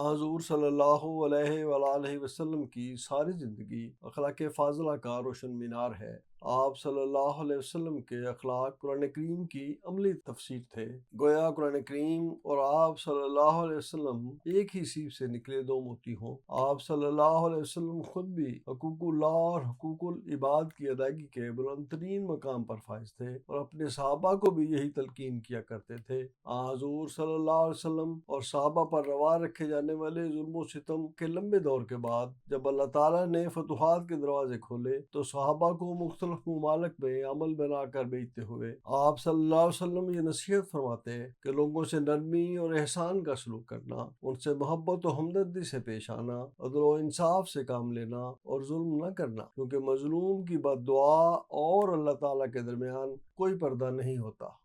حضور صلی اللہ علیہ وآلہ وسلم کی ساری زندگی اخلاق فاضلہ کا روشن مینار ہے۔ آپ صلی اللہ علیہ وسلم کے اخلاق قرآن کریم کی عملی تفسیر تھے۔ گویا قرآن کریم اور آپ صلی اللہ علیہ وسلم ایک ہی سیب سے نکلے دو موتی ہوں۔ آپ صلی اللہ علیہ وسلم خود بھی حقوق اللہ اور حقوق العباد کی ادائیگی کے بلند ترین مقام پر فائز تھے اور اپنے صحابہ کو بھی یہی تلقین کیا کرتے تھے۔ حضور صلی اللہ علیہ وسلم اور صحابہ پر روا رکھے جانے والے ظلم و ستم کے لمبے دور کے بعد جب اللہ تعالیٰ نے فتوحات کے دروازے کھولے تو صحابہ کو مختلف ممالک میں عمل بنا کر بھیجتے ہوئے آپ صلی اللہ علیہ وسلم یہ نصیحت فرماتے ہیں کہ لوگوں سے نرمی اور احسان کا سلوک کرنا، ان سے محبت و ہمدردی سے پیش آنا، عدل و انصاف سے کام لینا اور ظلم نہ کرنا، کیونکہ مظلوم کی بد دعا اور اللہ تعالیٰ کے درمیان کوئی پردہ نہیں ہوتا۔